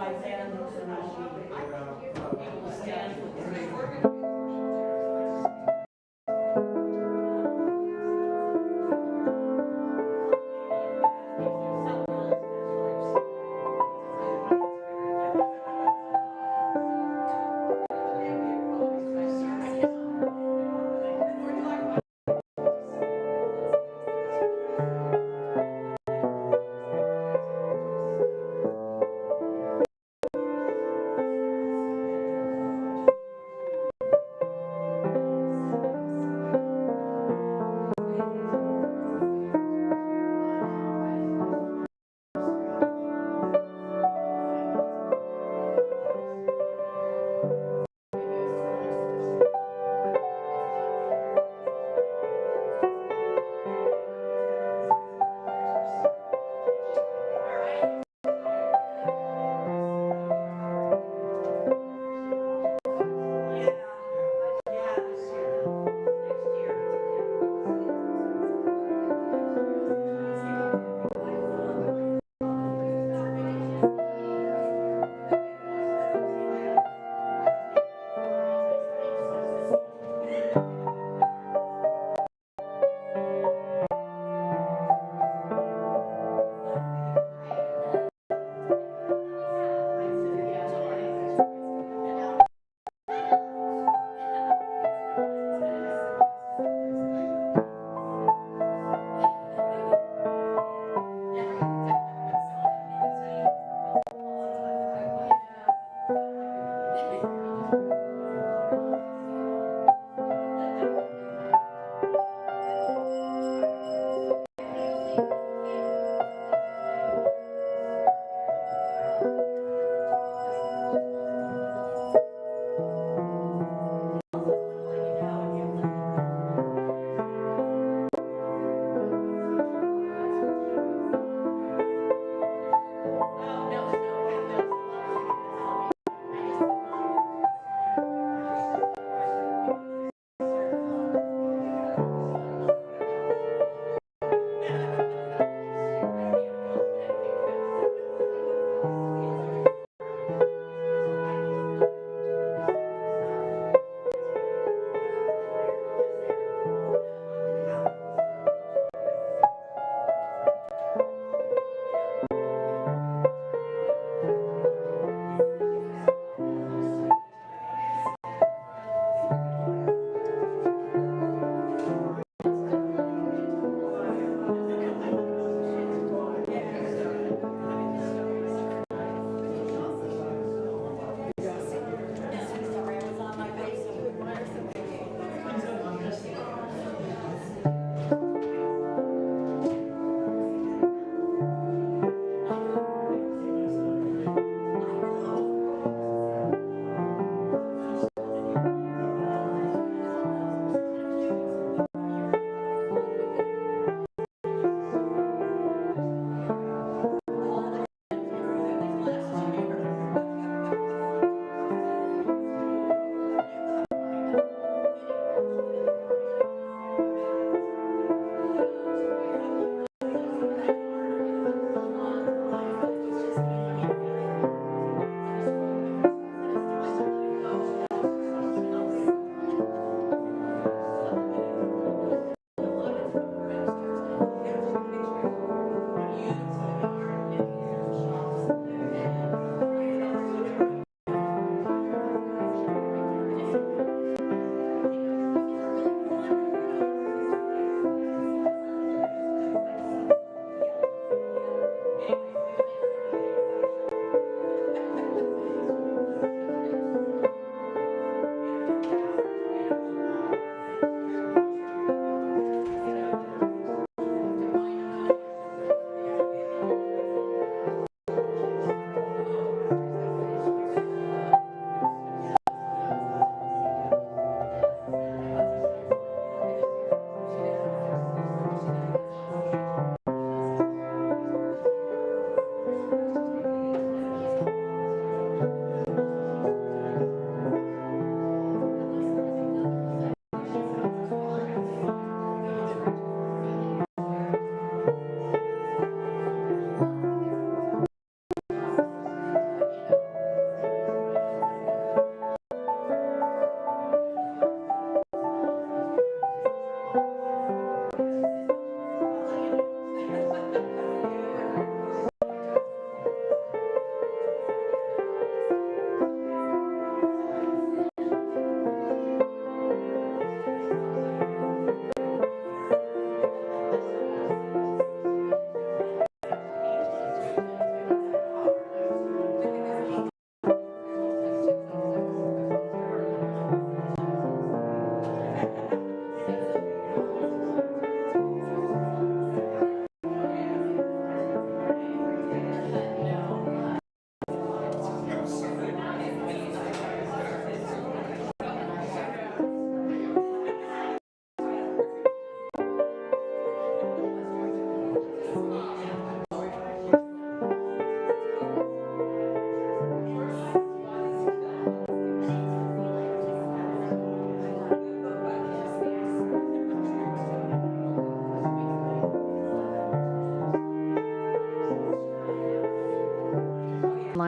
by then to not be able to stand for this.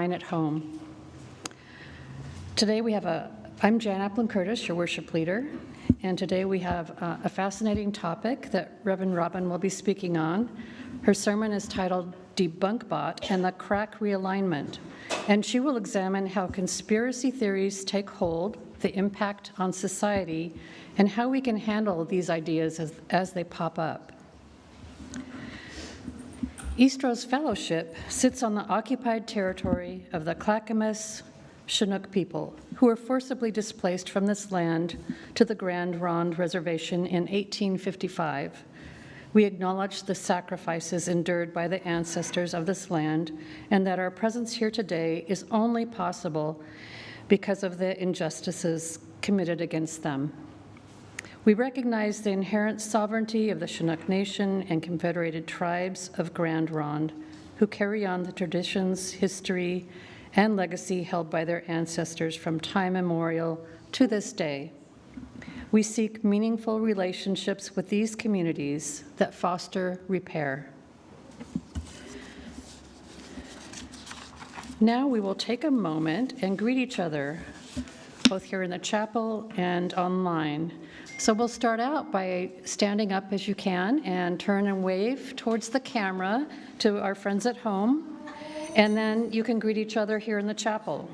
online at home. Today I'm Jan Apland-Curtis, your worship leader, and today we have a fascinating topic that Reverend Robin will be speaking on. Her sermon is titled Debunkbot and the Crack Realignment, and she will examine how conspiracy theories take hold, the impact on society, and how we can handle these ideas as they pop up. Eastrose Fellowship sits on the occupied territory of the Clackamas Chinook people, who were forcibly displaced from this land to the Grand Ronde Reservation in 1855. We acknowledge the sacrifices endured by the ancestors of this land, and that our presence here today is only possible because of the injustices committed against them. We recognize the inherent sovereignty of the Chinook Nation and Confederated Tribes of Grand Ronde, who carry on the traditions, history, and legacy held by their ancestors from time immemorial to this day. We seek meaningful relationships with these communities that foster repair. Now we will take a moment and greet each other, both here in the chapel and online. So we'll start out by standing up as you can and turn and wave towards the camera to our friends at home, and then you can greet each other here in the chapel.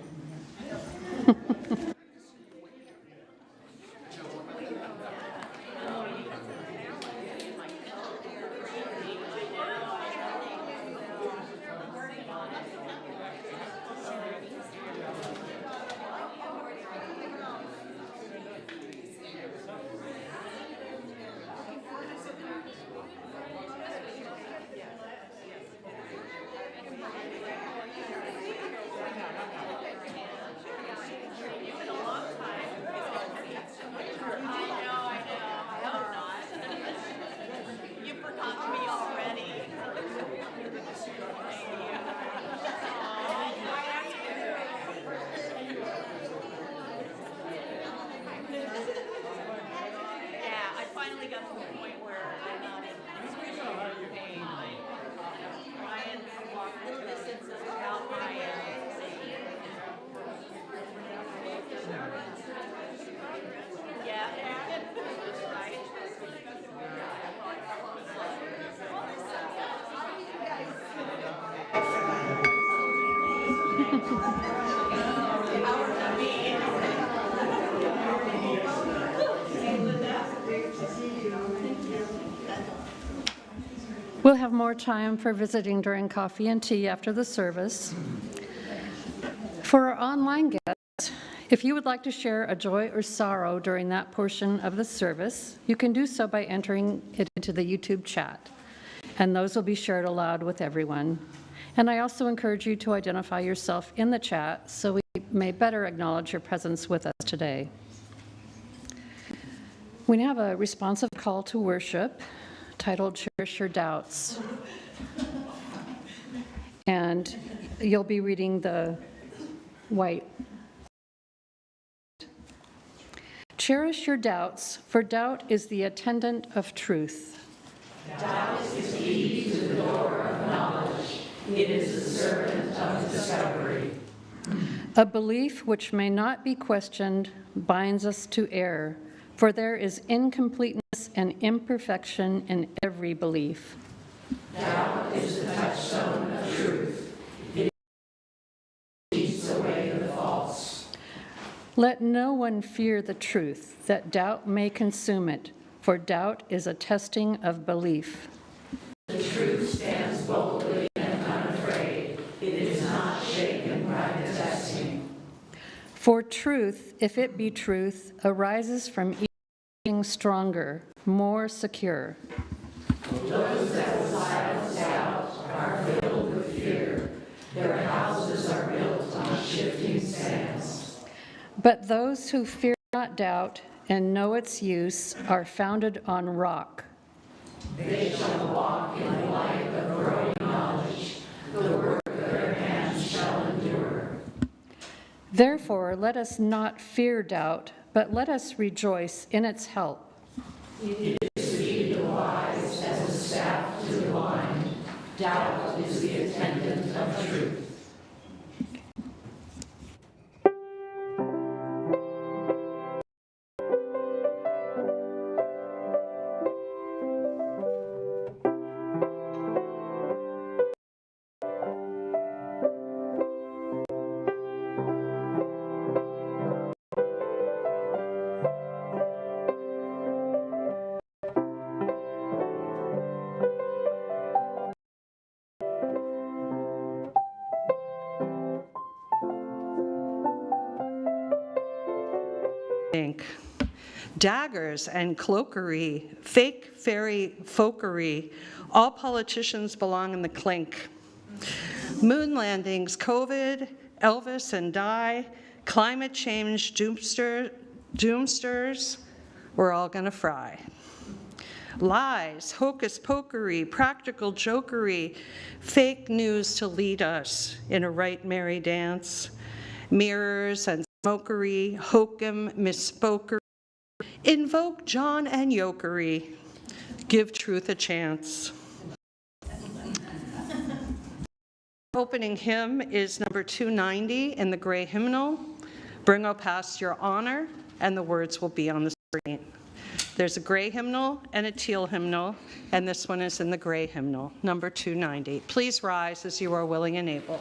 We'll have more time for visiting during coffee and tea after the service. For our online guests, if you would like to share a joy or sorrow during that portion of the service, you can do so by entering it into the YouTube chat, and those will be shared aloud with everyone. And I also encourage you to identify yourself in the chat so we may better acknowledge your presence with us today. We now have a responsive call to worship titled Cherish Your Doubts. And you'll be reading the white. Cherish your doubts, for doubt is the attendant of truth. Doubt is the key to the door of knowledge. It is the servant of discovery. A belief which may not be questioned binds us to err, for there is incompleteness and imperfection in every belief. Doubt is the touchstone of truth. It leads away the false. Let no one fear the truth, that doubt may consume it, for doubt is a testing of belief. The truth stands boldly and unafraid. It is not shaken by the testing. For truth, if it be truth, arises from being stronger, more secure. Those that will silence doubt are filled with fear. Their houses are built on shifting sands. But those who fear not doubt and know its use are founded on rock. They shall walk in the light of growing knowledge. The work of their hands shall endure. Therefore, let us not fear doubt, but let us rejoice in its help. It is to be the wise as a staff to the blind. Doubt is the attendant of truth. ink. Daggers and cloakery, fake fairy folkery, all politicians belong in the clink. Moon landings, COVID, Elvis and die, climate change, doomsters, we're all gonna fry. Lies, hocus pokery, practical jokery, fake news to lead us in a right merry dance, mirrors and smokery, hokum, misspokery, invoke John and yokery, give truth a chance. Opening hymn is number 290 in the gray hymnal. Bring, O past your honor, and the words will be on the screen. There's a gray hymnal and a teal hymnal, and this one is in the gray hymnal, number 290. Please rise as you are willing and able.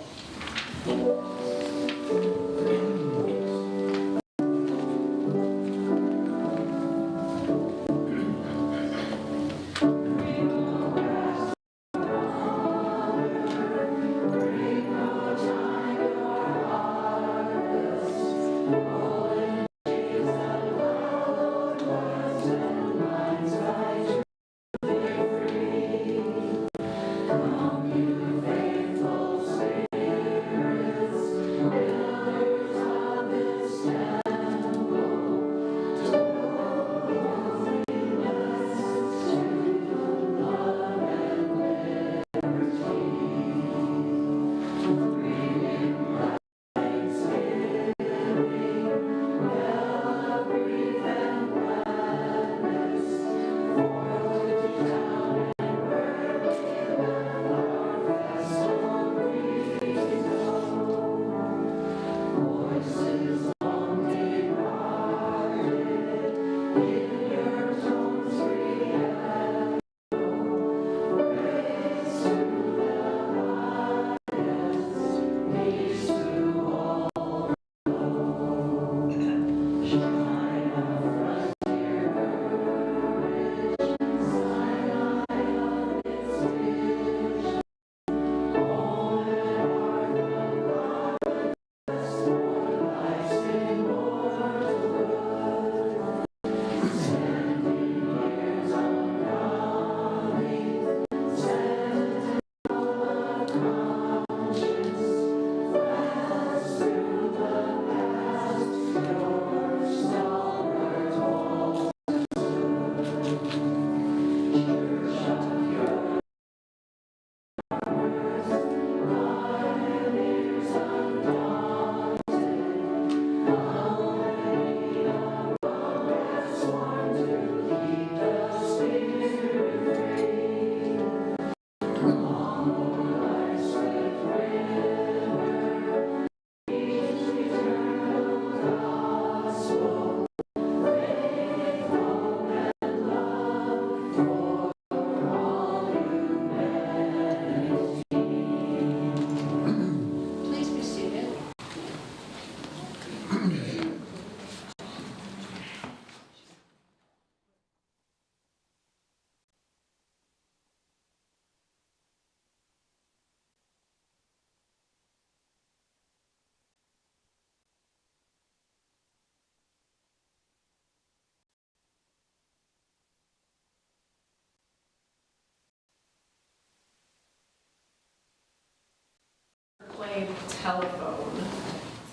Played telephone.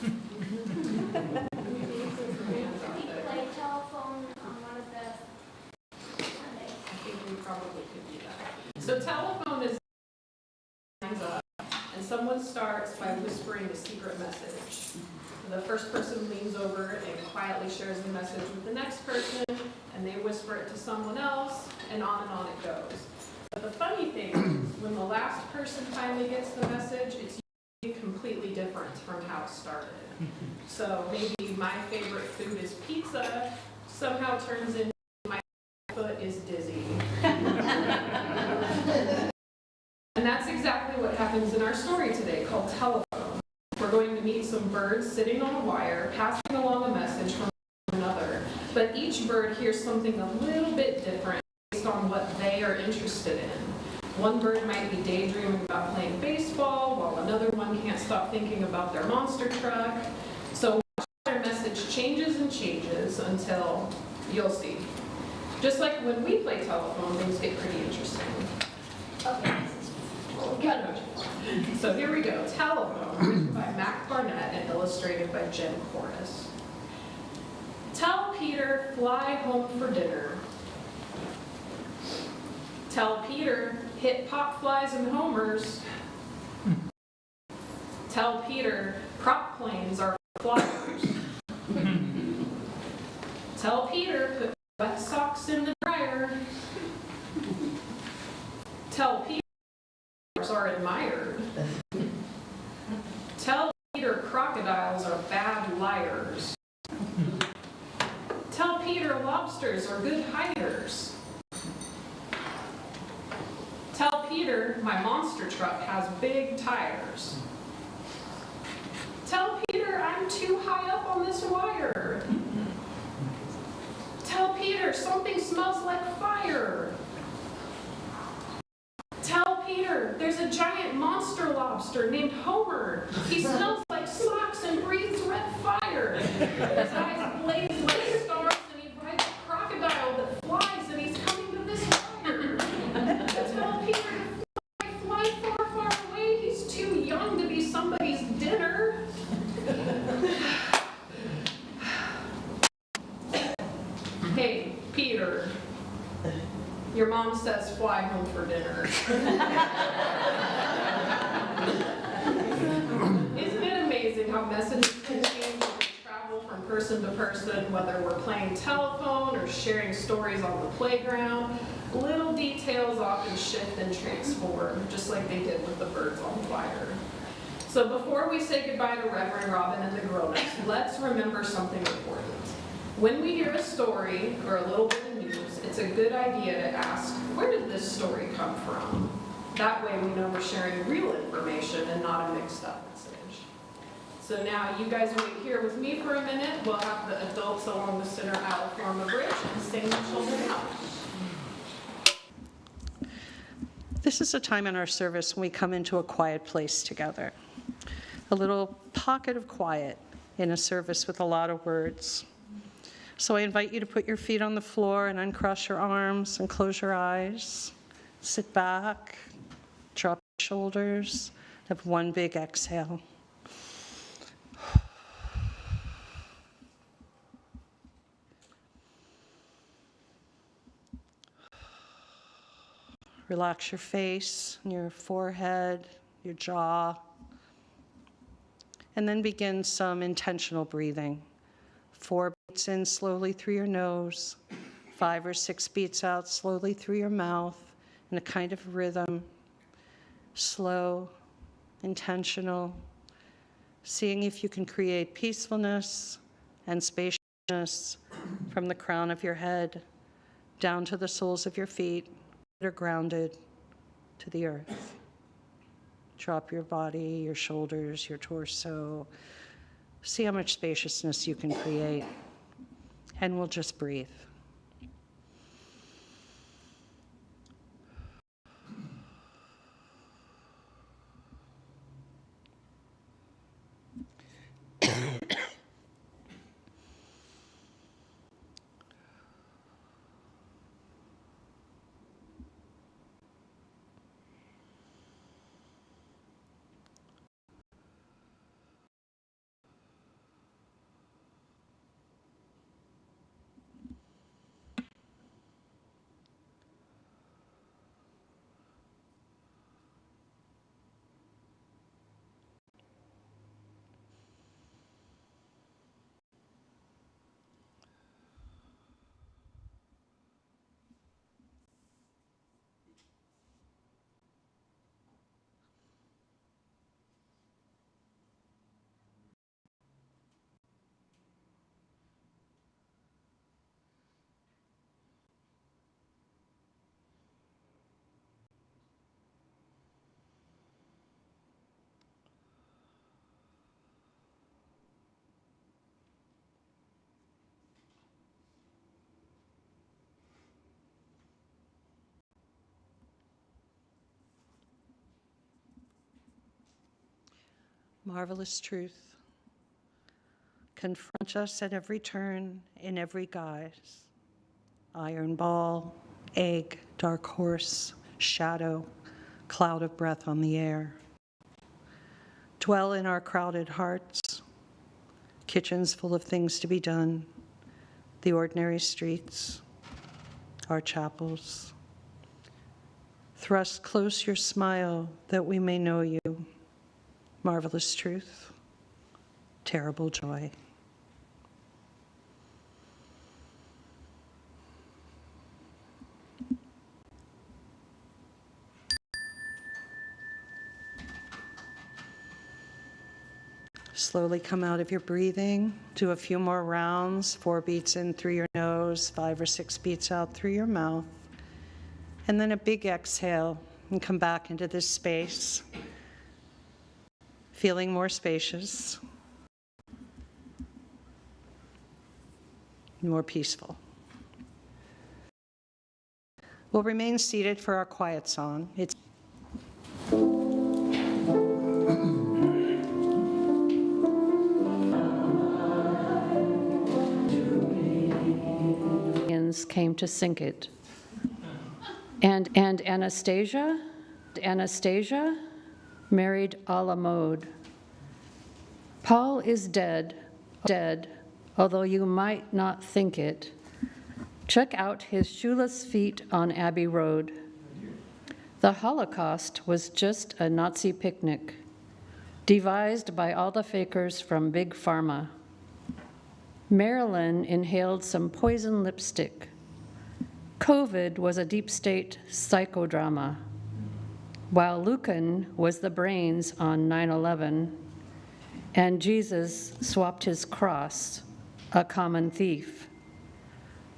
We played telephone on one of the Sundays. I think we probably could do that. So telephone is and someone starts by whispering a secret message. The first person leans over and quietly shares the message with the next person, and they whisper it to someone else, and on it goes. But the funny thing is, when the last person finally gets the message, it's completely different from how it started. So maybe my favorite food is pizza, somehow turns into my foot is dizzy. And that's exactly what happens in our story today, called Telephone. We're going to meet some birds sitting on a wire, passing along a message from another, but each bird hears something a little bit different based on what they are interested in. One bird might be daydreaming about playing baseball, while another one can't stop thinking about their monster truck. So their message changes and changes, news until, you'll see. Just like when we play telephone, things get pretty interesting. Okay, so here we go. Telephone, written by Mac Barnett and illustrated by Jen Cordes. Tell Peter, fly home for dinner. Tell Peter, hit pop flies and homers. Tell Peter, prop planes are flyers. Tell Peter, put wet socks in the dryer. Tell Peter, are admired. Tell Peter, crocodiles are bad liars. Tell Peter, lobsters are good hiders. Tell Peter, my monster truck has big tires. Tell Peter, I'm too high up on this wire. Tell Peter, something smells like fire. Tell Peter, there's a giant monster lobster named Homer. He smells like socks and breathes red fire. His eyes blaze like stars, and he rides a crocodile that flies, and he's coming to this fire. Tell Peter to fly far, far away. He's too young to be somebody's dinner. Hey, Peter. Your mom says fly home for dinner. Isn't it amazing how messages can change when we travel from person to person, whether we're playing telephone or sharing stories on the playground? Little details often shift and transform, just like they did with the birds on the wire. So before we say goodbye to Reverend Robin and the grown-ups, let's remember something important. When we hear a story or a little bit of news, it's a good idea to ask, where did this story come from? That way we know we're sharing real information and not a mixed up message. So now you guys wait here with me for a minute. We'll have the adults along the center aisle form a bridge and sing the children out. This is a time in our service when we come into a quiet place together. A little pocket of quiet in a service with a lot of words. So I invite you to put your feet on the floor and uncross your arms and close your eyes. Sit back, drop your shoulders, have one big exhale. Relax your face, your forehead, your jaw, and then begin some intentional breathing. 4 beats in slowly through your nose, 5 or 6 beats out slowly through your mouth in a kind of rhythm, slow, intentional, seeing if you can create peacefulness and spaciousness from the crown of your head down to the soles of your feet that are grounded to the earth. Drop your body, your shoulders, your torso. See how much spaciousness you can create, and we'll just breathe. Marvelous truth. confront us at every turn, in every guise. Iron ball, egg, dark horse, shadow, cloud of breath on the air. Dwell in our crowded hearts, kitchens full of things to be done, the ordinary streets, our chapels. Thrust close your smile that we may know you. Marvelous truth, terrible joy. Slowly come out of your breathing. Do a few more rounds, 4 beats in through your nose, 5 or 6 beats out through your mouth. And then a big exhale and come back into this space, feeling more spacious, more peaceful. We'll remain seated for our quiet song. It's came to sink it. And Anastasia married a la mode. Paul is dead, although you might not think it. Check out his shoeless feet on Abbey Road. The Holocaust was just a Nazi picnic, devised by all the fakers from Big Pharma. Marilyn inhaled some poison lipstick. COVID was a deep state psychodrama, while Lucan was the brains on 9/11, and Jesus swapped his cross, a common thief.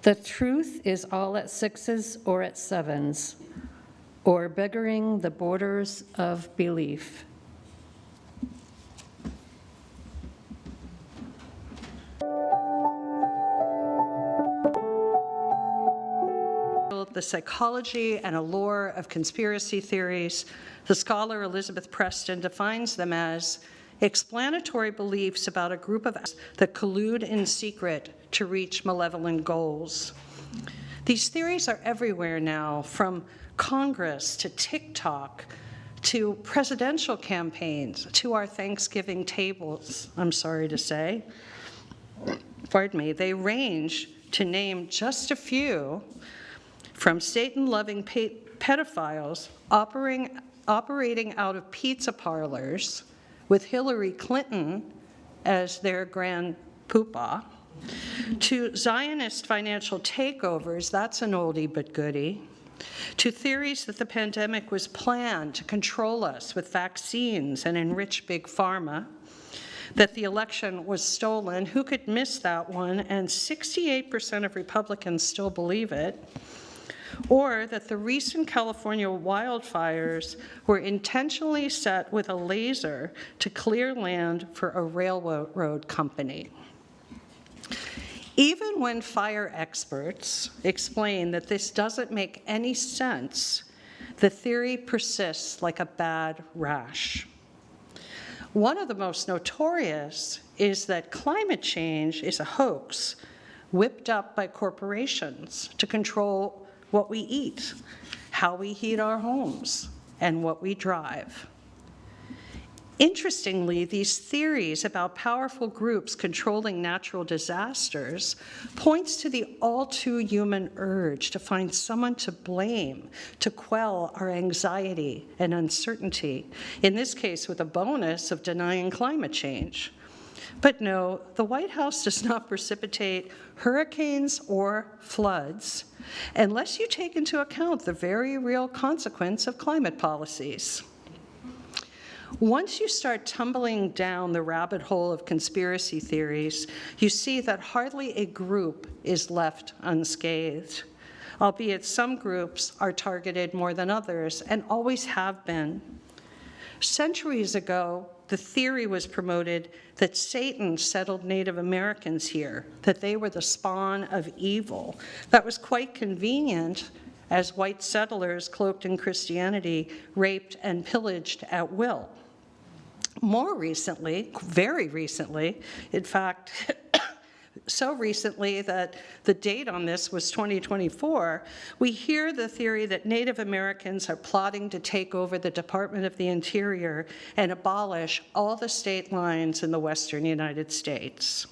The truth is all at 6s or at 7s, or beggaring the borders of belief. The psychology and allure of conspiracy theories, the scholar Elizabeth Preston defines them as explanatory beliefs about a group of that collude in secret to reach malevolent goals. These theories are everywhere now, from Congress to TikTok to presidential campaigns to our Thanksgiving tables, I'm sorry to say. Pardon me, they range, to name just a few, from Satan-loving pedophiles operating out of pizza parlors with Hillary Clinton as their grand poopah, to Zionist financial takeovers, that's an oldie but goodie, to theories that the pandemic was planned to control us with vaccines and enrich Big Pharma, that the election was stolen, who could miss that one, and 68% of Republicans still believe it, or that the recent California wildfires were intentionally set with a laser to clear land for a railroad company. Even when fire experts explain that this doesn't make any sense, the theory persists like a bad rash. One of the most notorious is that climate change is a hoax whipped up by corporations to control what we eat, how we heat our homes, and what we drive. Interestingly, these theories about powerful groups controlling natural disasters points to the all-too-human urge to find someone to blame, to quell our anxiety and uncertainty, in this case with a bonus of denying climate change. But no, the White House does not precipitate hurricanes or floods unless you take into account the very real consequence of climate policies. Once you start tumbling down the rabbit hole of conspiracy theories, you see that hardly a group is left unscathed, albeit some groups are targeted more than others and always have been. Centuries ago, the theory was promoted that Satan settled Native Americans here, that they were the spawn of evil. That was quite convenient, as white settlers cloaked in Christianity raped and pillaged at will. More recently, very recently, in fact, so recently that the date on this was 2024, we hear the theory that Native Americans are plotting to take over the Department of the Interior and abolish all the state lines in the western United States.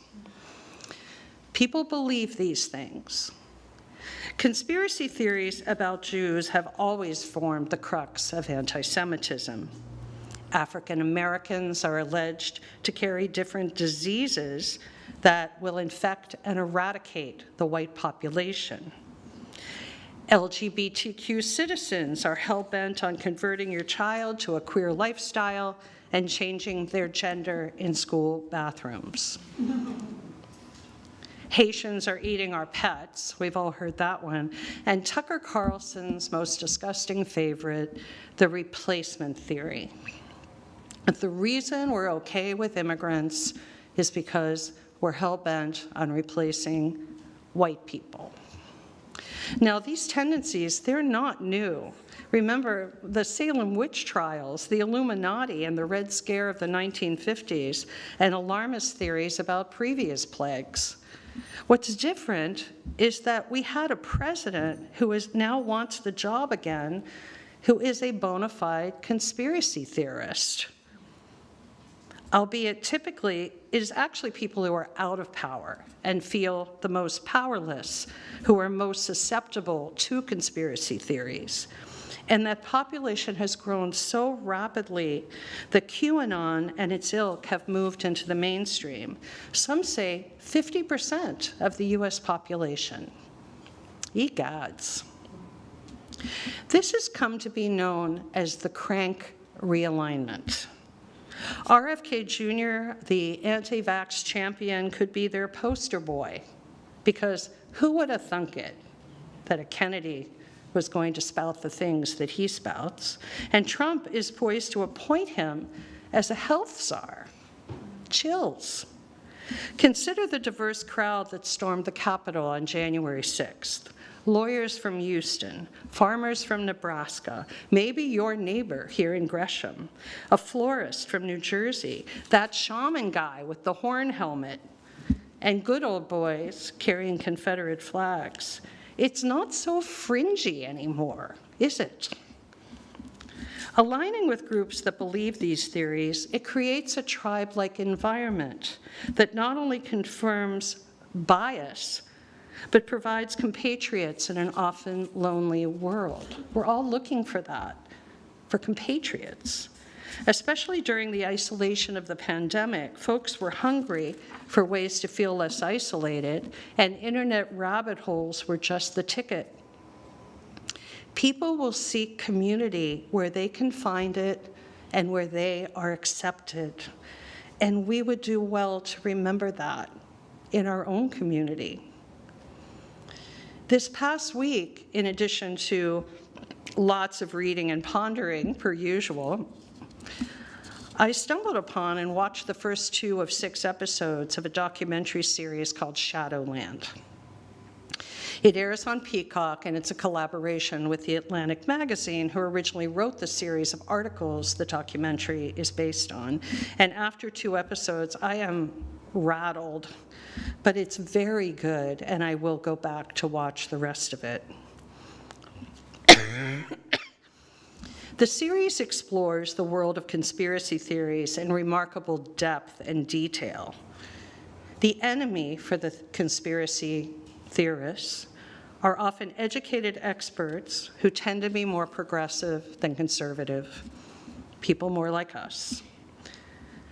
People believe these things. Conspiracy theories about Jews have always formed the crux of anti-Semitism. African Americans are alleged to carry different diseases that will infect and eradicate the white population. LGBTQ citizens are hell-bent on converting your child to a queer lifestyle and changing their gender in school bathrooms. Haitians are eating our pets, we've all heard that one, and Tucker Carlson's most disgusting favorite, the replacement theory. The reason we're okay with immigrants is because we're hell-bent on replacing white people. Now, these tendencies, they're not new. Remember the Salem witch trials, the Illuminati, and the Red Scare of the 1950s, and alarmist theories about previous plagues. What's different is that we had a president who now wants the job again, who is a bona fide conspiracy theorist. Albeit typically, it is actually people who are out of power and feel the most powerless who are most susceptible to conspiracy theories. And that population has grown so rapidly that QAnon and its ilk have moved into the mainstream. Some say 50% of the US population. Egads. This has come to be known as the crank realignment. RFK Jr., the anti-vax champion, could be their poster boy, because who would have thunk it that a Kennedy was going to spout the things that he spouts, and Trump is poised to appoint him as a health czar. Chills. Consider the diverse crowd that stormed the Capitol on January 6th. Lawyers from Houston, farmers from Nebraska, maybe your neighbor here in Gresham, a florist from New Jersey, that shaman guy with the horn helmet, and good old boys carrying Confederate flags. It's not so fringy anymore, is it? Aligning with groups that believe these theories, it creates a tribe-like environment that not only confirms bias, but provides compatriots in an often lonely world. We're all looking for that, for compatriots. Especially during the isolation of the pandemic, folks were hungry for ways to feel less isolated, and internet rabbit holes were just the ticket. People will seek community where they can find it and where they are accepted. And we would do well to remember that in our own community. This past week, in addition to lots of reading and pondering, per usual, I stumbled upon and watched the first 2 of 6 episodes of a documentary series called Shadowland. It airs on Peacock, and it's a collaboration with The Atlantic magazine, who originally wrote the series of articles the documentary is based on. And after 2 episodes, I am rattled, but it's very good, and I will go back to watch the rest of it. The series explores the world of conspiracy theories in remarkable depth and detail. The enemy for the conspiracy theorists are often educated experts who tend to be more progressive than conservative, people more like us.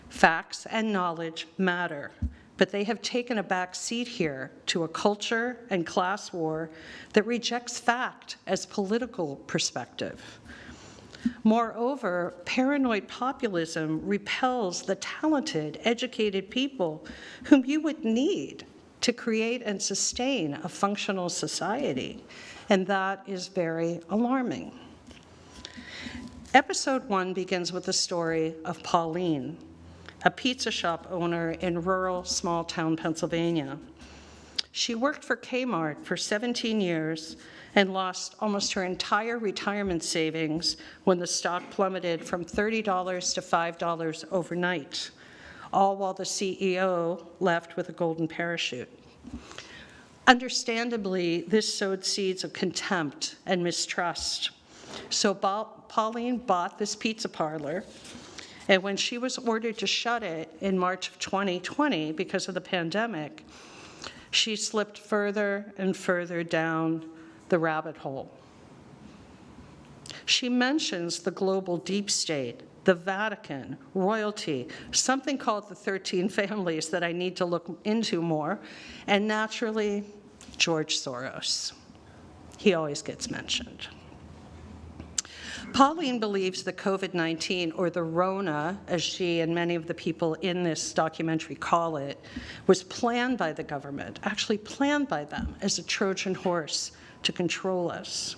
Facts and knowledge matter, but they have taken a back seat here to a culture and class war that rejects fact as political perspective. Moreover, paranoid populism repels the talented, educated people whom you would need to create and sustain a functional society, and that is very alarming. Episode 1 begins with the story of Pauline, a pizza shop owner in rural, small-town Pennsylvania. She worked for Kmart for 17 years and lost almost her entire retirement savings when the stock plummeted from $30 to $5 overnight, all while the CEO left with a golden parachute. Understandably, this sowed seeds of contempt and mistrust. So Pauline bought this pizza parlor, and when she was ordered to shut it in March of 2020 because of the pandemic, she slipped further and further down the rabbit hole. She mentions the global deep state, the Vatican, royalty, something called the 13 families that I need to look into more, and naturally, George Soros. He always gets mentioned. Pauline believes that COVID-19, or the Rona, as she and many of the people in this documentary call it, was planned by the government, actually planned by them as a Trojan horse to control us.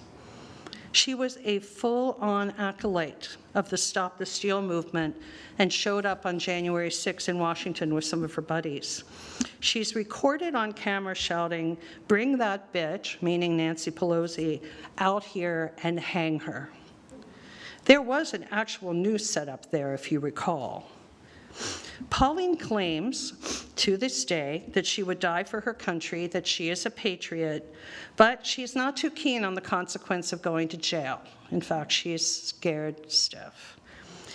She was a full-on acolyte of the Stop the Steal movement and showed up on January 6 in Washington with some of her buddies. She's recorded on camera shouting, "Bring that bitch," meaning Nancy Pelosi, "out here and hang her." There was an actual news setup there, if you recall. Pauline claims to this day that she would die for her country, that she is a patriot, but she's not too keen on the consequence of going to jail. In fact, she is scared stiff.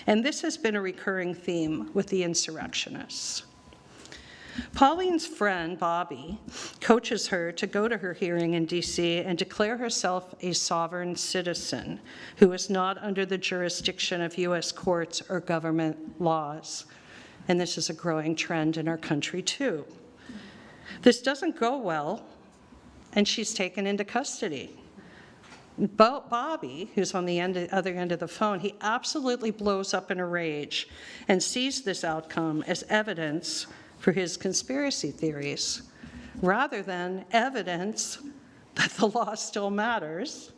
And this has been a recurring theme with the insurrectionists. Pauline's friend, Bobby, coaches her to go to her hearing in D.C. and declare herself a sovereign citizen who is not under the jurisdiction of U.S. courts or government laws. And this is a growing trend in our country, too. This doesn't go well, and she's taken into custody. Bobby, who's on the other end of the phone, he absolutely blows up in a rage and sees this outcome as evidence for his conspiracy theories, rather than evidence that the law still matters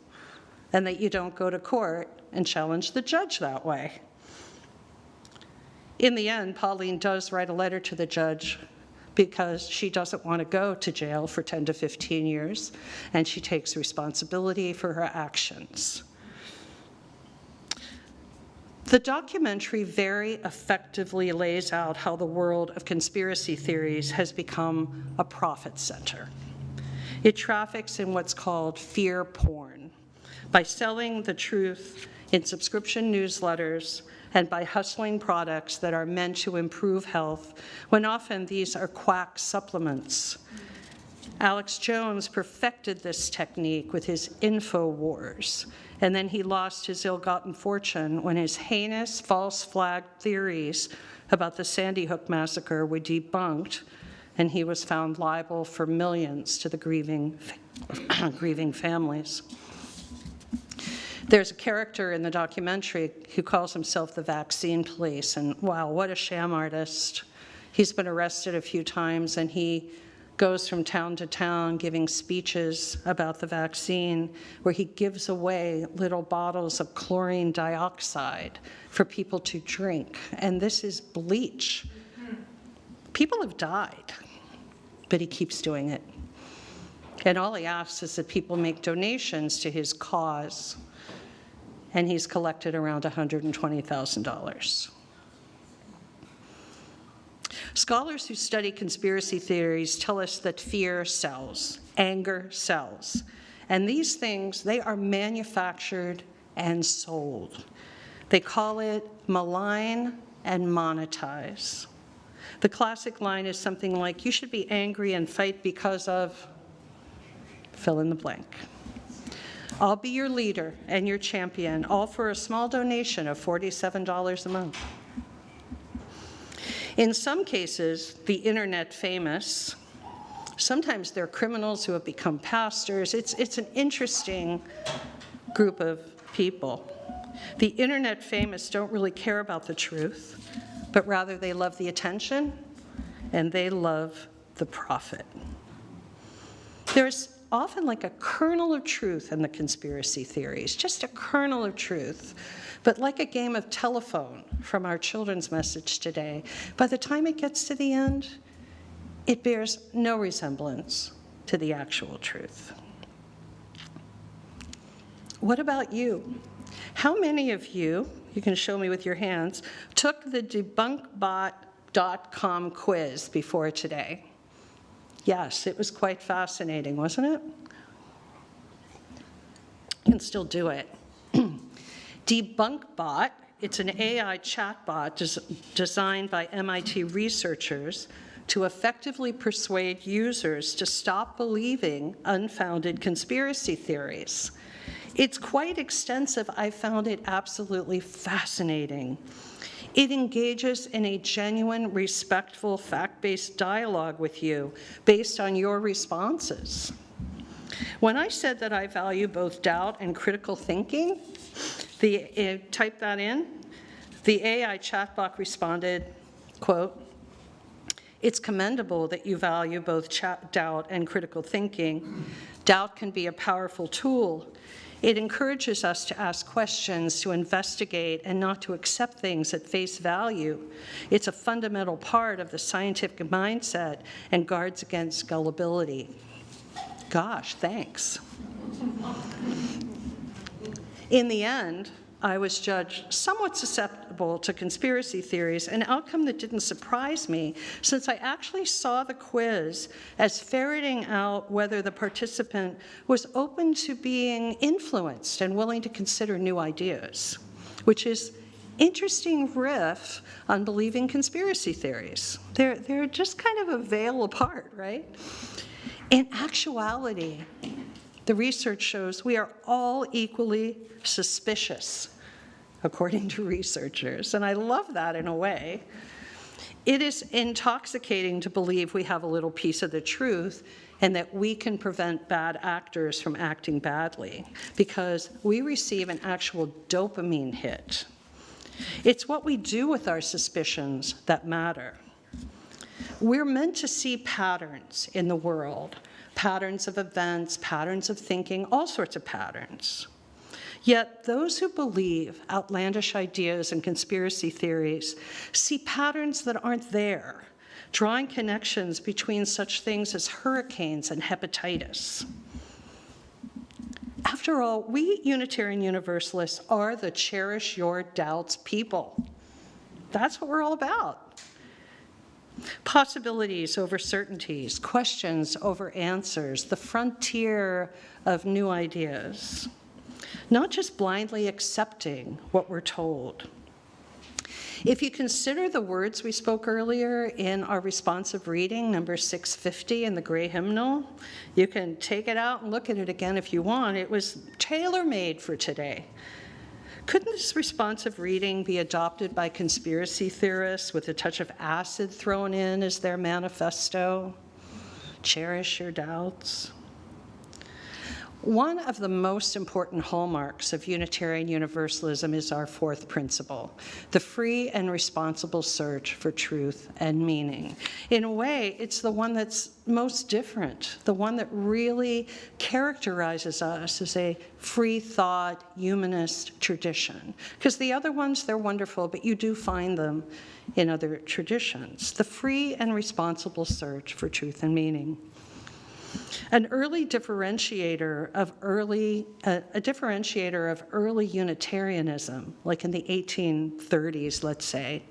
and that you don't go to court and challenge the judge that way. In the end, Pauline does write a letter to the judge because she doesn't want to go to jail for 10 to 15 years, and she takes responsibility for her actions. The documentary very effectively lays out how the world of conspiracy theories has become a profit center. It traffics in what's called fear porn by selling the truth in subscription newsletters and by hustling products that are meant to improve health, when often these are quack supplements. Alex Jones perfected this technique with his InfoWars, and then he lost his ill-gotten fortune when his heinous false flag theories about the Sandy Hook massacre were debunked, and he was found liable for millions to the grieving families. There's a character in the documentary who calls himself the vaccine police, and wow, what a sham artist. He's been arrested a few times, and he goes from town to town giving speeches about the vaccine, where he gives away little bottles of chlorine dioxide for people to drink. And this is bleach. People have died, but he keeps doing it. And all he asks is that people make donations to his cause. And he's collected around $120,000. Scholars who study conspiracy theories tell us that fear sells, anger sells. And these things, they are manufactured and sold. They call it malign and monetize. The classic line is something like, you should be angry and fight because of fill in the blank. I'll be your leader and your champion, all for a small donation of $47 a month. In some cases, the internet famous, sometimes they're criminals who have become pastors. It's an interesting group of people. The internet famous don't really care about the truth, but rather they love the attention and they love the profit. There's often like a kernel of truth in the conspiracy theories, just a kernel of truth. But like a game of telephone from our children's message today, by the time it gets to the end, it bears no resemblance to the actual truth. What about you? How many of you, you can show me with your hands, took the Debunkbot.com quiz before today? Yes, it was quite fascinating, wasn't it? You can still do it. Debunkbot, it's an AI chatbot designed by MIT researchers to effectively persuade users to stop believing unfounded conspiracy theories. It's quite extensive. I found it absolutely fascinating. It engages in a genuine, respectful, fact-based dialogue with you based on your responses. When I said that I value both doubt and critical thinking, type that in, the AI chatbot responded, quote, "It's commendable that you value both doubt and critical thinking. Doubt can be a powerful tool. It encourages us to ask questions, to investigate, and not to accept things at face value. It's a fundamental part of the scientific mindset and guards against gullibility." Gosh, thanks. In the end, I was judged somewhat susceptible to conspiracy theories, an outcome that didn't surprise me, since I actually saw the quiz as ferreting out whether the participant was open to being influenced and willing to consider new ideas, which is interesting riff on believing conspiracy theories. They're just kind of a veil apart, right? In actuality, the research shows we are all equally suspicious, according to researchers, and I love that in a way. It is intoxicating to believe we have a little piece of the truth and that we can prevent bad actors from acting badly, because we receive an actual dopamine hit. It's what we do with our suspicions that matter. We're meant to see patterns in the world, patterns of events, patterns of thinking, all sorts of patterns. Yet those who believe outlandish ideas and conspiracy theories see patterns that aren't there, drawing connections between such things as hurricanes and hepatitis. After all, we Unitarian Universalists are the cherish your doubts people. That's what we're all about. Possibilities over certainties, questions over answers, the frontier of new ideas. Not just blindly accepting what we're told. If you consider the words we spoke earlier in our responsive reading, number 650 in the Gray Hymnal, you can take it out and look at it again if you want. It was tailor-made for today. Couldn't this responsive reading be adopted by conspiracy theorists with a touch of acid thrown in as their manifesto? Cherish your doubts. One of the most important hallmarks of Unitarian Universalism is our fourth principle, the free and responsible search for truth and meaning. In a way, it's the one that's most different, the one that really characterizes us as a free thought, humanist tradition. Because the other ones, they're wonderful, but you do find them in other traditions. The free and responsible search for truth and meaning. An early differentiator of early Unitarianism, like in the 1830s, let's say,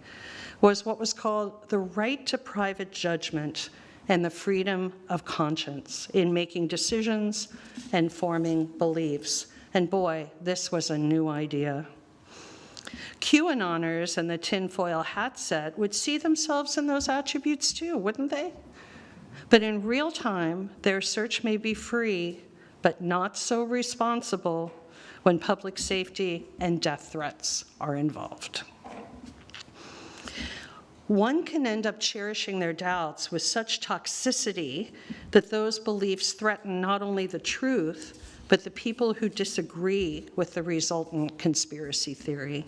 was what was called the right to private judgment and the freedom of conscience in making decisions and forming beliefs. And boy, this was a new idea. QAnoners and the tinfoil hat set would see themselves in those attributes too, wouldn't they? But in real time, their search may be free, but not so responsible when public safety and death threats are involved. One can end up cherishing their doubts with such toxicity that those beliefs threaten not only the truth, but the people who disagree with the resultant conspiracy theory.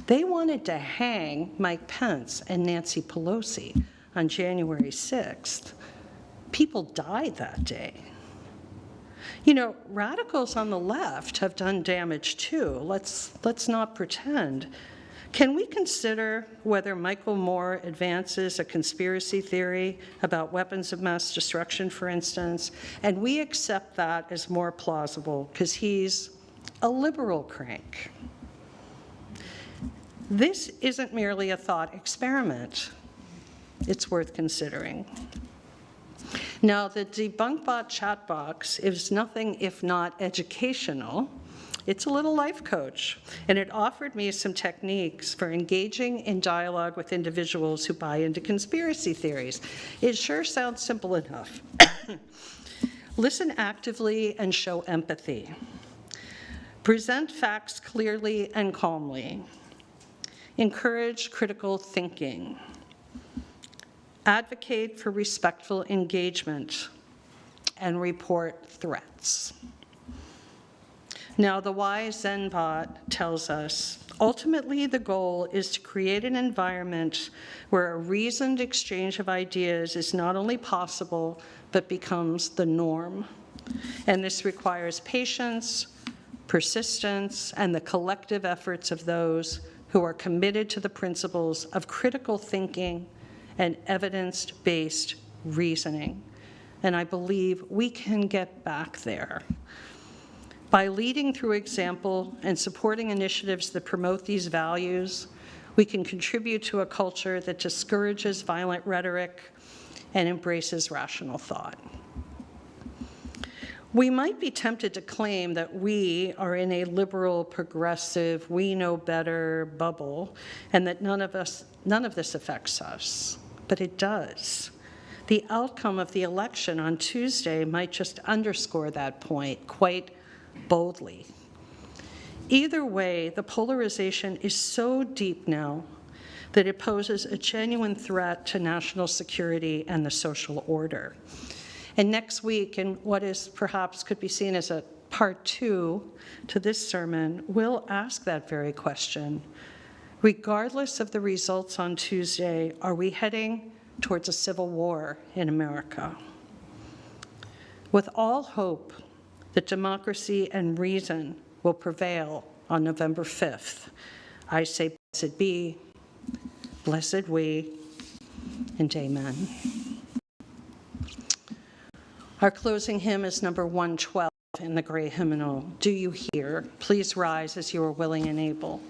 They wanted to hang Mike Pence and Nancy Pelosi on January 6th. People died that day. You know, radicals on the left have done damage too. Let's not pretend. Can we consider whether Michael Moore advances a conspiracy theory about weapons of mass destruction, for instance, and we accept that as more plausible because he's a liberal crank? This isn't merely a thought experiment. It's worth considering. Now, the Debunkbot chat box is nothing if not educational. It's a little life coach, and it offered me some techniques for engaging in dialogue with individuals who buy into conspiracy theories. It sure sounds simple enough. Listen actively and show empathy. Present facts clearly and calmly. Encourage critical thinking. Advocate for respectful engagement, and report threats. Now, the wise ZenBot tells us, ultimately the goal is to create an environment where a reasoned exchange of ideas is not only possible, but becomes the norm. And this requires patience, persistence, and the collective efforts of those who are committed to the principles of critical thinking and evidence-based reasoning. And I believe we can get back there. By leading through example and supporting initiatives that promote these values, we can contribute to a culture that discourages violent rhetoric and embraces rational thought. We might be tempted to claim that we are in a liberal, progressive, we know better bubble, and that none of this affects us, but it does. The outcome of the election on Tuesday might just underscore that point quite boldly. Either way, the polarization is so deep now that it poses a genuine threat to national security and the social order. And next week, in what is perhaps could be seen as a part 2 to this sermon, we'll ask that very question. Regardless of the results on Tuesday, are we heading towards a civil war in America? With all hope that democracy and reason will prevail on November 5th, I say blessed be, blessed we, and amen. Our closing hymn is number 112 in the gray hymnal, Do You Hear? Please rise as you are willing and able.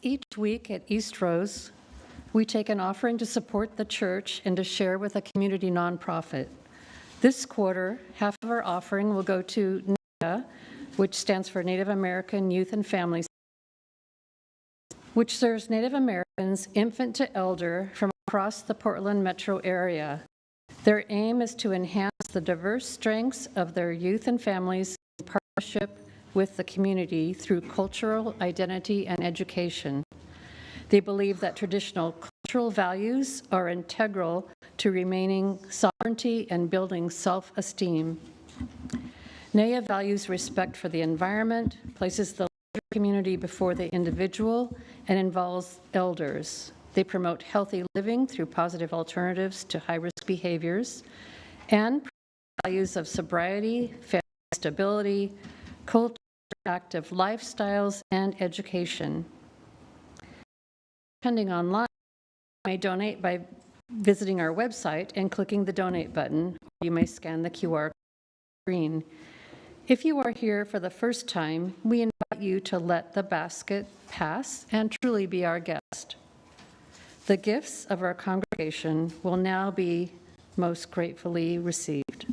Each week at Eastrose, we take an offering to support the church and to share with a community nonprofit. This quarter, half of our offering will go to NAYA, which stands for Native American Youth and Families, which serves Native Americans, infant to elder, from across the Portland metro area. Their aim is to enhance the diverse strengths of their youth and families in partnership with the community through cultural identity and education. They believe that traditional cultural values are integral to remaining sovereignty and building self-esteem. NAYA values respect for the environment, places the community before the individual, and involves elders. They promote healthy living through positive alternatives to high-risk behaviors and values of sobriety, family stability, culture, active lifestyles, and education. Attending online, you may donate by visiting our website and clicking the donate button, or you may scan the QR screen. If you are here for the first time, we invite you to let the basket pass and truly be our guest. The gifts of our congregation will now be most gratefully received.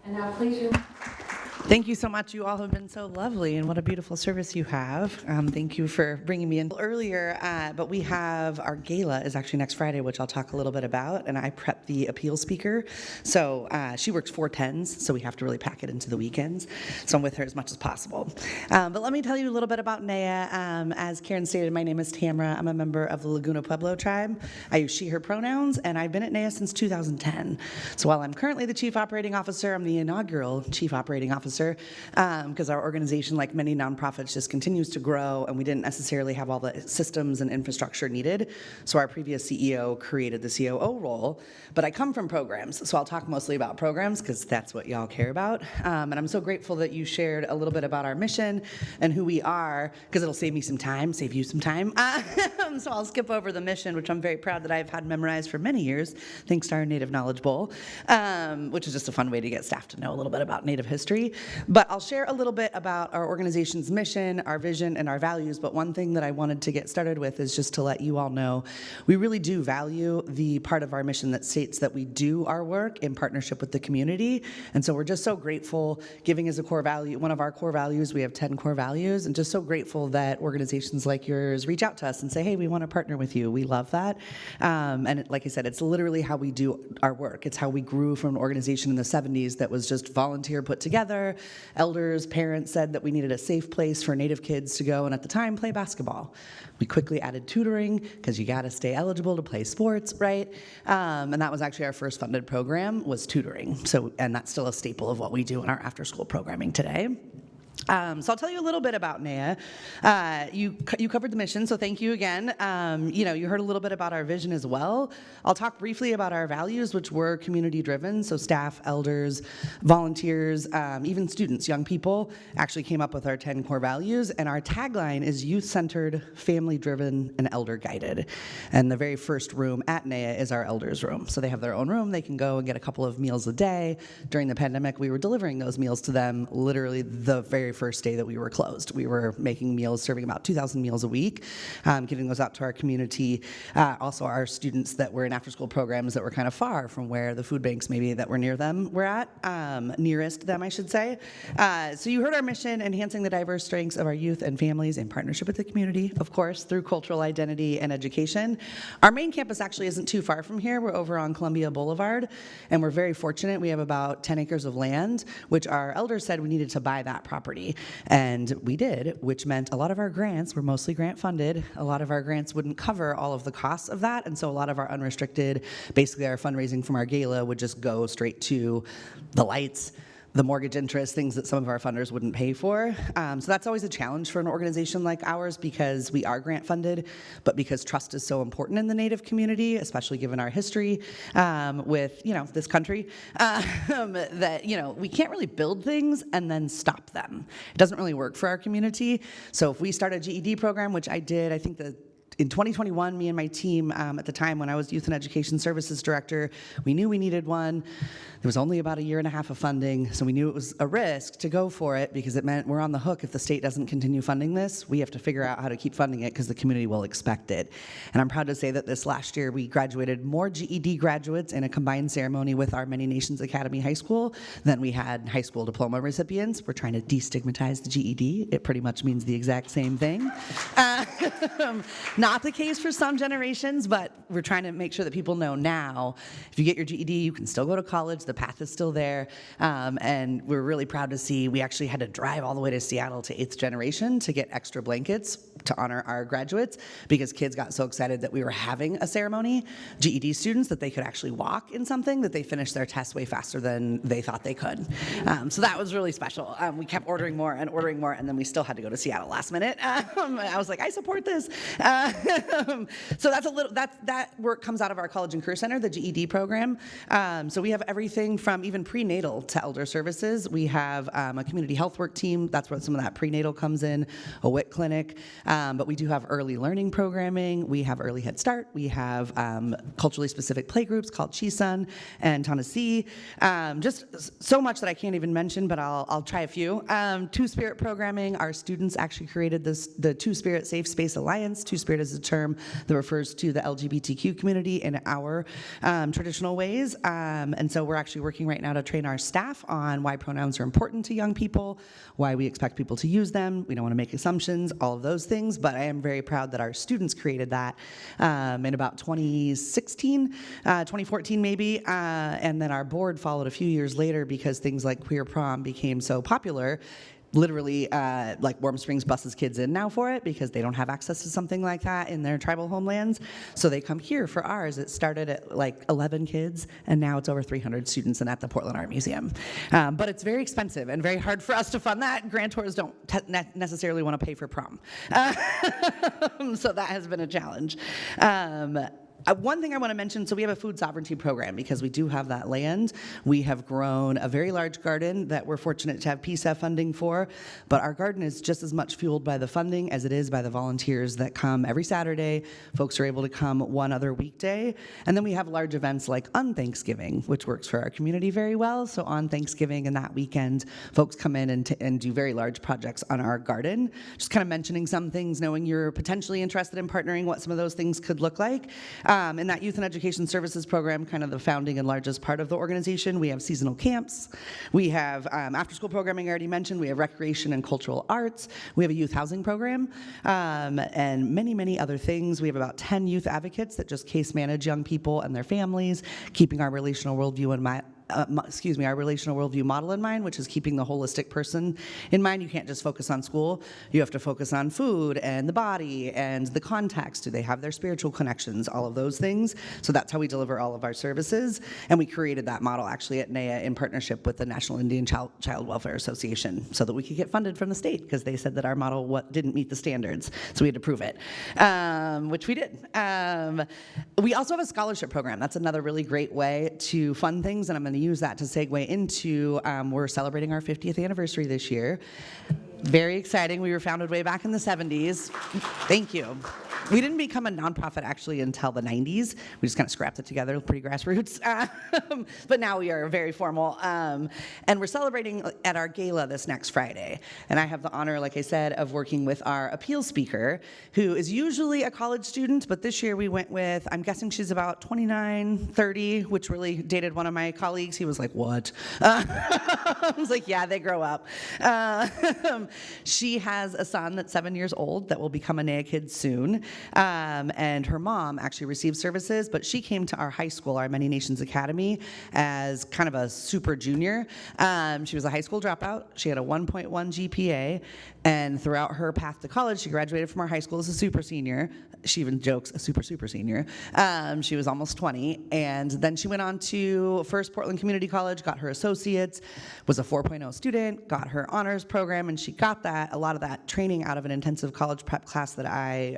And now please. Thank you so much. You all have been so lovely, and what a beautiful service you have. Thank you for bringing me in earlier, but we have our gala is actually next Friday, which I'll talk a little bit about, and I prepped the appeal speaker. So she works 4/10s, so we have to really pack it into the weekends. So I'm with her as much as possible. But let me tell you a little bit about NAYA. As Karen stated, my name is Tamara. I'm a member of the Laguna Pueblo tribe. I use she, her pronouns, and I've been at NAYA since 2010. So while I'm currently the Chief Operating Officer, I'm the inaugural Chief Operating Officer, because our organization, like many nonprofits, just continues to grow, and we didn't necessarily have all the systems and infrastructure needed. So our previous CEO created the COO role, but I come from programs, so I'll talk mostly about programs because that's what y'all care about. And I'm so grateful that you shared a little bit about our mission and who we are, because it'll save me some time, save you some time. So I'll skip over the mission, which I'm very proud that I've had memorized for many years, thanks to our Native Knowledge Bowl, which is just a fun way to get staff to know a little bit about Native history. But I'll share a little bit about our organization's mission, our vision, and our values. But one thing that I wanted to get started with is just to let you all know we really do value the part of our mission that states that we do our work in partnership with the community. And so we're just so grateful. Giving is a core value, one of our core values. We have 10 core values, and just so grateful that organizations like yours reach out to us and say, hey, we want to partner with you. We love that. Like I said, it's literally how we do our work. It's how we grew from an organization in the 70s that was just volunteer put together. Elders, parents said that we needed a safe place for Native kids to go and at the time play basketball. We quickly added tutoring because you got to stay eligible to play sports, right? And that was actually our first funded program was tutoring. So, and that's still a staple of what we do in our after-school programming today. So I'll tell you a little bit about NAYA. You covered the mission, so thank you again. You heard a little bit about our vision as well. I'll talk briefly about our values, which were community-driven, so staff, elders, volunteers, even students, young people, actually came up with our 10 core values, and our tagline is youth-centered, family-driven, and elder-guided. And the very first room at NAYA is our elders' room. So they have their own room. They can go and get a couple of meals a day. During the pandemic, we were delivering those meals to them literally the very first day that we were closed. We were making meals, serving about 2,000 meals a week, getting those out to our community. Also our students that were in after-school programs that were kind of far from where the food banks maybe that were near them were at, nearest them, I should say. So you heard our mission, enhancing the diverse strengths of our youth and families in partnership with the community, of course, through cultural identity and education. Our main campus actually isn't too far from here. We're over on Columbia Boulevard, and we're very fortunate. We have about 10 acres of land, which our elders said we needed to buy that property. And we did, which meant a lot of our grants were mostly grant funded. A lot of our grants wouldn't cover all of the costs of that, and so a lot of our unrestricted, basically our fundraising from our gala would just go straight to the lights, the mortgage interest, things that some of our funders wouldn't pay for. So that's always a challenge for an organization like ours because we are grant funded, but because trust is so important in the Native community, especially given our history with this country, that we can't really build things and then stop them. It doesn't really work for our community. So if we start a GED program, which I did, I think in 2021, me and my team at the time when I was Youth and Education Services Director, we knew we needed one. There was only about a year and a half of funding, so we knew it was a risk to go for it because it meant we're on the hook if the state doesn't continue funding this. We have to figure out how to keep funding it because the community will expect it. And I'm proud to say that this last year we graduated more GED graduates in a combined ceremony with our Many Nations Academy High School than we had high school diploma recipients. We're trying to destigmatize the GED. It pretty much means the exact same thing. Not the case for some generations, but we're trying to make sure that people know now, if you get your GED, you can still go to college, the path is still there, and we're really proud to see we actually had to drive all the way to Seattle to 8th generation to get extra blankets to honor our graduates because kids got so excited that we were having a ceremony, GED students, that they could actually walk in something, that they finished their tests way faster than they thought they could. So that was really special. We kept ordering more, and then we still had to go to Seattle last minute. I was like, I support this. So that work comes out of our College and Career Center, the GED program. So we have everything from even prenatal to elder services. We have a community health work team. That's where some of that prenatal comes in, a WIC clinic. But we do have early learning programming. We have early Head Start. We have culturally specific play groups called Chisun and Tennessee. Just so much that I can't even mention, but I'll try a few. Two-Spirit programming. Our students actually created the Two-Spirit Safe Space Alliance. Two-Spirit is a term that refers to the LGBTQ community in our traditional ways. And so we're actually working right now to train our staff on why pronouns are important to young people, why we expect people to use them. We don't want to make assumptions, all of those things, but I am very proud that our students created that in about 2016, 2014 maybe, and then our board followed a few years later because things like queer prom became so popular. Literally, like Warm Springs buses kids in now for it because they don't have access to something like that in their tribal homelands. So they come here for ours. It started at like 11 kids, and now it's over 300 students and at the Portland Art Museum. But it's very expensive and very hard for us to fund that. Grantors don't necessarily want to pay for prom. So that has been a challenge. One thing I want to mention, so we have a food sovereignty program because we do have that land. We have grown a very large garden that we're fortunate to have PSEF funding for, but our garden is just as much fueled by the funding as it is by the volunteers that come every Saturday. Folks are able to come one other weekday. And then we have large events like on Thanksgiving, which works for our community very well. So on Thanksgiving and that weekend, folks come in and do very large projects on our garden. Just kind of mentioning some things, knowing you're potentially interested in partnering, what some of those things could look like. In that Youth and Education Services program, kind of the founding and largest part of the organization, we have seasonal camps. We have after-school programming I already mentioned. We have recreation and cultural arts. We have a youth housing program and many, many other things. We have about 10 youth advocates that just case manage young people and their families, keeping our relational worldview our relational worldview model in mind, which is keeping the holistic person in mind. You can't just focus on school. You have to focus on food and the body and the context. Do they have their spiritual connections? All of those things. So that's how we deliver all of our services. And we created that model actually at NAYA in partnership with the National Indian Child Welfare Association so that we could get funded from the state, because they said that our model didn't meet the standards. So we had to prove it, which we did. We also have a scholarship program. That's another really great way to fund things, and I'm going to use that to segue into, we're celebrating our 50th anniversary this year. Very exciting. We were founded way back in the 70s. Thank you. We didn't become a nonprofit actually until the 90s. We just kind of scrapped it together, pretty grassroots. But now we are very formal. And we're celebrating at our gala this next Friday. And I have the honor, like I said, of working with our appeal speaker, who is usually a college student, but this year we went with, I'm guessing she's about 29, 30, which really dated one of my colleagues. He was like, what? I was like, yeah, they grow up. She has a son that's 7 years old that will become a NAYA kid soon. And her mom actually received services, but she came to our high school, our Many Nations Academy, as kind of a super junior. She was a high school dropout. She had a 1.1 GPA, and throughout her path to college, she graduated from our high school as a super senior. She even jokes, a super senior. She was almost 20, and then she went on to First Portland Community College, got her associates, was a 4.0 student, got her honors program, and she got a lot of that training out of an intensive college prep class that I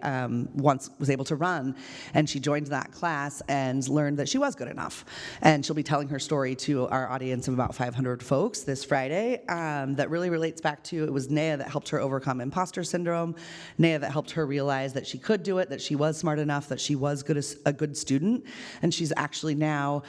once was able to run. And she joined that class and learned that she was good enough. And she'll be telling her story to our audience of about 500 folks this Friday that really relates back to, it was NAYA that helped her overcome imposter syndrome, NAYA that helped her realize that she could do it, that she was smart enough, that she was a good student. And she's actually now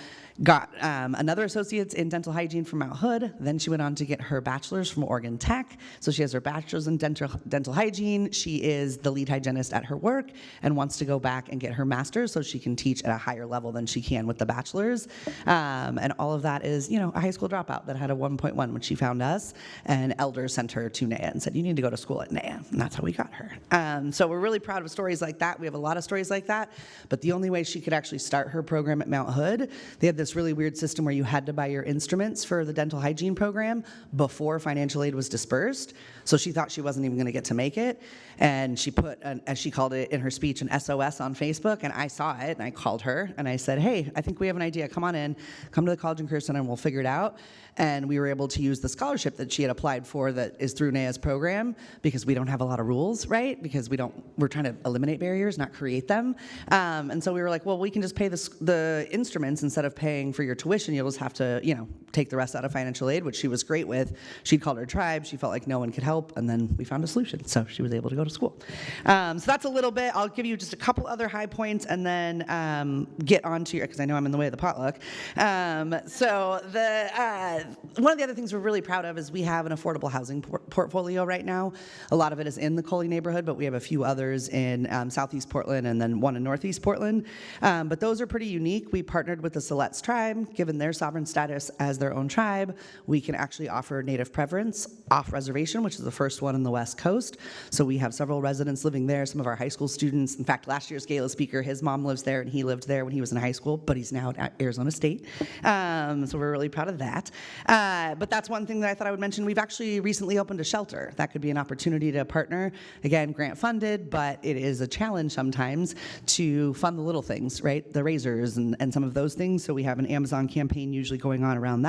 got another associate's in dental hygiene from Mount Hood. Then she went on to get her bachelor's from Oregon Tech. So she has her bachelor's in dental hygiene. She is the lead hygienist at her work and wants to go back and get her master's so she can teach at a higher level than she can with the bachelor's. And all of that is, a high school dropout that had a 1.1 when she found us, and elders sent her to NAYA and said, you need to go to school at NAYA. And that's how we got her. So we're really proud of stories like that. We have a lot of stories like that. But the only way she could actually start her program at Mount Hood, they had this really weird system where you had to buy your instruments for the dental hygiene program before financial aid was dispersed. So she thought she wasn't even going to get to make it. And she put, as she called it in her speech, an SOS on Facebook. And I saw it, and I called her, and I said, hey, I think we have an idea. Come on in. Come to the College and Career Center, and we'll figure it out. And we were able to use the scholarship that she had applied for that is through NAYA's program, because we don't have a lot of rules, right? Because we're trying to eliminate barriers, not create them. And so we were like, well, we can just pay the instruments instead of paying for your tuition. You'll just have to, take the rest out of financial aid, which she was great with. She'd called her tribe. She felt like no one could help. And then we found a solution. So she was able to go to school. So that's a little bit. I'll give you just a couple other high points and then get on to because I know I'm in the way of the potluck. So one of the other things we're really proud of is we have an affordable housing portfolio right now. A lot of it is in the Coley neighborhood, but we have a few others in Southeast Portland and then one in Northeast Portland. But those are pretty unique. We partnered with the Siletz tribe. Given their sovereign status as their own tribe, we can actually offer native preference off reservation, which is the first one on the West Coast. So we have several residents living there, some of our high school students. In fact, last year's gala speaker, his mom lives there and he lived there when he was in high school, but he's now at Arizona State. So we're really proud of that. But that's one thing that I thought I would mention. We've actually recently opened a shelter. That could be an opportunity to partner. Again, grant funded, but it is a challenge sometimes to fund the little things, right? The razors and some of those things. So we have an Amazon campaign usually going on around that.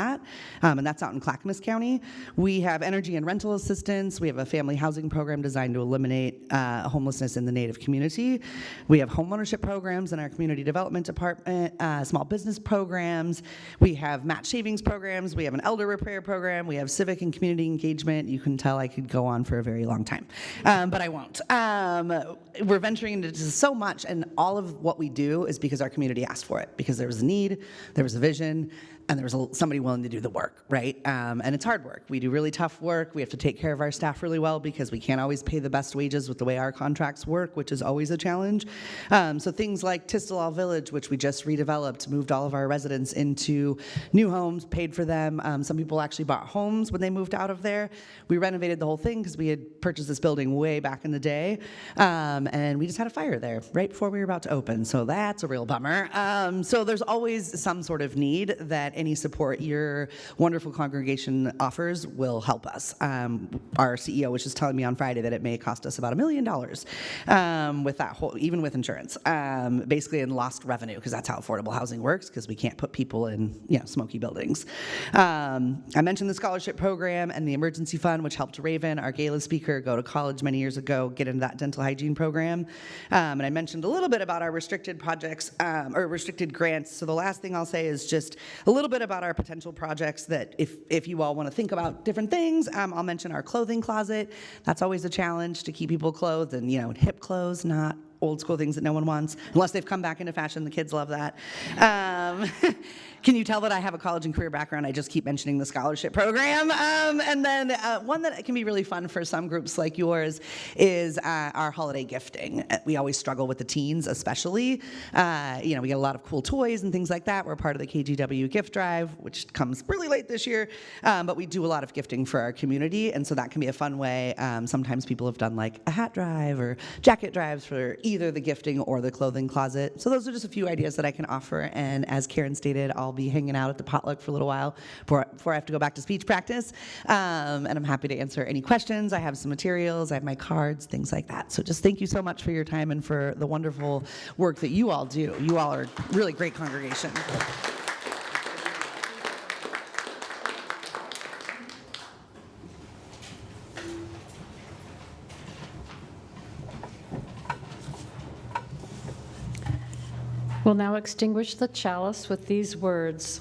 And that's out in Clackamas County. We have energy and rental assistance. We have a family housing program designed to eliminate homelessness in the Native community. We have homeownership programs in our community development department, small business programs. We have match savings programs. We have an elder repair program. We have civic and community engagement. You can tell I could go on for a very long time, but I won't. We're venturing into so much, and all of what we do is because our community asked for it, because there was a need, there was a vision, and there was somebody willing to do the work, right? And it's hard work. We do really tough work. We have to take care of our staff really well because we can't always pay the best wages with the way our contracts work, which is always a challenge. So things like Tistalal Village, which we just redeveloped, moved all of our residents into new homes, paid for them. Some people actually bought homes when they moved out of there. We renovated the whole thing because we had purchased this building way back in the day. And we just had a fire there right before we were about to open. So that's a real bummer. So there's always some sort of need that any support your wonderful congregation offers will help us. Our CEO was just telling me on Friday that it may cost us about $1 million with that whole, even with insurance, basically in lost revenue, because that's how affordable housing works, because we can't put people in smoky buildings. I mentioned the scholarship program and the emergency fund, which helped Raven, our gala speaker, go to college many years ago, get into that dental hygiene program. And I mentioned a little bit about our restricted projects, or restricted grants. So the last thing I'll say is just a little bit about our potential projects that if you all want to think about different things, I'll mention our clothing closet. That's always a challenge to keep people clothed and, hip clothes, not old school things that no one wants, unless they've come back into fashion. The kids love that. Can you tell that I have a college and career background? I just keep mentioning the scholarship program. And then one that can be really fun for some groups like yours is our holiday gifting. We always struggle with the teens, especially. We get a lot of cool toys and things like that. We're part of the KGW gift drive, which comes really late this year. But we do a lot of gifting for our community, and so that can be a fun way. Sometimes people have done like a hat drive or jacket drives for either the gifting or the clothing closet. So those are just a few ideas that I can offer. And as Karen stated, I'll be hanging out at the potluck for a little while before I have to go back to speech practice. And I'm happy to answer any questions. I have some materials, I have my cards, things like that. So just thank you so much for your time and for the wonderful work that you all do. You all are a really great congregation. We'll now extinguish the chalice with these words.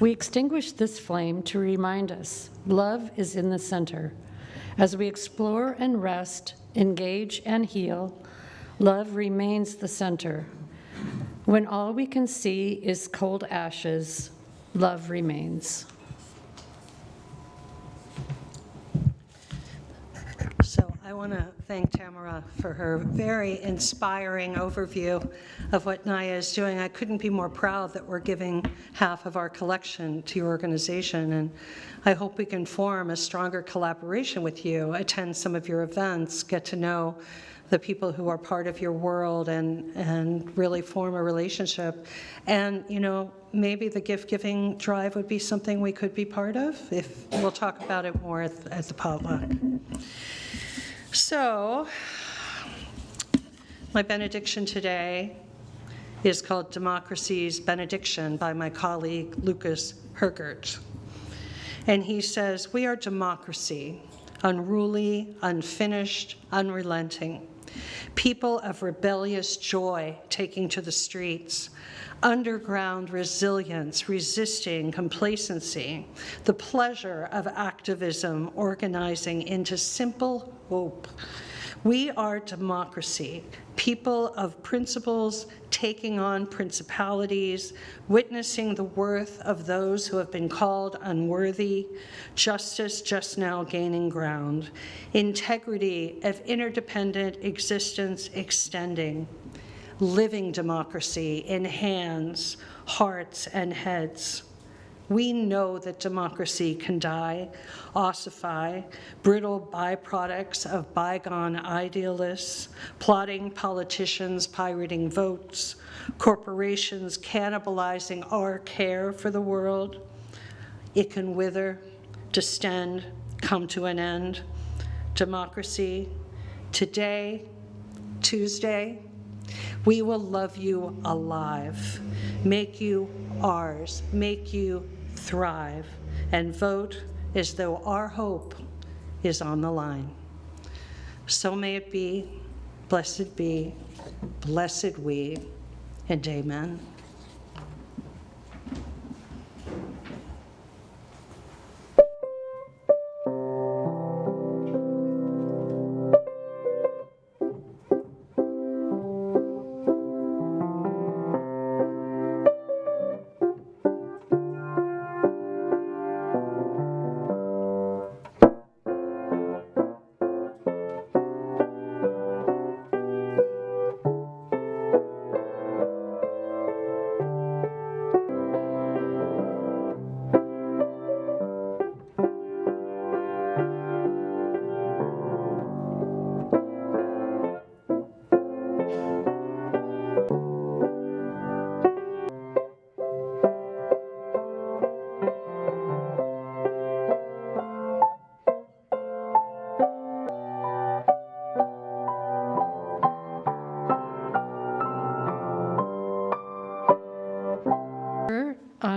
We extinguish this flame to remind us love is in the center. As we explore and rest, engage and heal, love remains the center. When all we can see is cold ashes, love remains. So I want to thank Tamara for her very inspiring overview of what NAYA is doing. I couldn't be more proud that we're giving half of our collection to your organization, and I hope we can form a stronger collaboration with you, attend some of your events, get to know the people who are part of your world, and really form a relationship. And, maybe the gift-giving drive would be something we could be part of. If we'll talk about it more at the potluck. So, my benediction today is called Democracy's Benediction by my colleague Lucas Hergert. And he says, "We are democracy, unruly, unfinished, unrelenting, people of rebellious joy taking to the streets, underground resilience, resisting complacency, the pleasure of activism organizing into simple hope. We are democracy, people of principles taking on principalities, witnessing the worth of those who have been called unworthy, justice just now gaining ground, integrity of interdependent existence extending, living democracy in hands, hearts, and heads. We know that democracy can die, ossify, brittle byproducts of bygone idealists, plotting politicians pirating votes, corporations cannibalizing our care for the world. It can wither, distend, come to an end. Democracy, today, Tuesday, we will love you alive, make you ours, make you thrive, and vote as though our hope is on the line. So may it be, blessed we, and amen.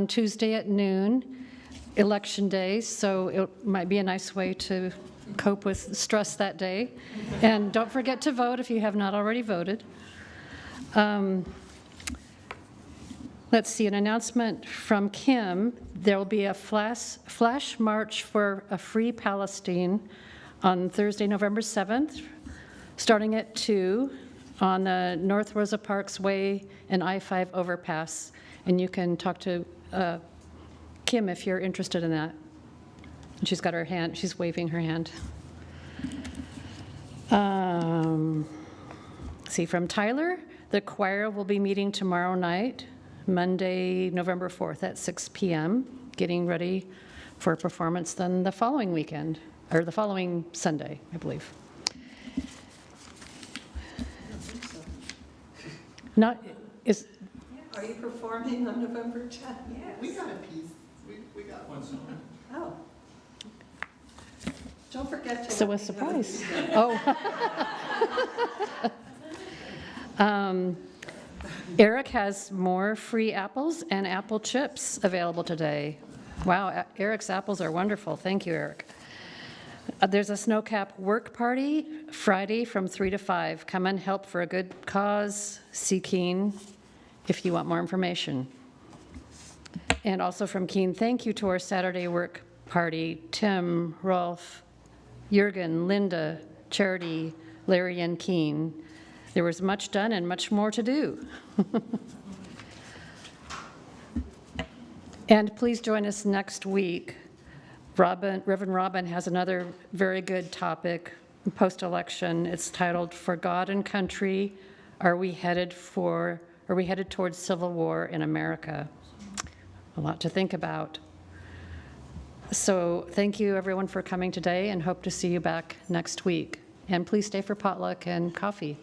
on Tuesday at noon, Election Day, so it might be a nice way to cope with stress that day. And don't forget to vote if you have not already voted. Let's see, an announcement from Kim. There will be a flash march for a free Palestine on Thursday, November 7th, starting at 2 on the North Rosa Parks Way and I-5 overpass. And you can talk to Kim if you're interested in that. And she's got her hand, she's waving her hand. See, from Tyler, the choir will be meeting tomorrow night, Monday, November 4th at 6 p.m., getting ready for a performance then the following weekend, or the following Sunday, I believe. Not, is, Are you performing on November 10th? Yes. We got a piece. We got one song. Oh. Don't forget to. so a surprise. Oh. Eric has more free apples and apple chips available today. Wow, Eric's apples are wonderful. Thank you, Eric. There's a snowcap work party Friday from 3 to 5. Come and help for a good cause. See Keene if you want more information. And also from Keene, thank you to our Saturday work party, Tim, Rolf, Jurgen, Linda, Charity, Larry, and Keene. There was much done and much more to do. And please join us next week. Reverend Robin has another very good topic post-election. It's titled, "For God and Country, Are we headed towards civil war in America?" A lot to think about. So thank you everyone for coming today and hope to see you back next week. And please stay for potluck and coffee.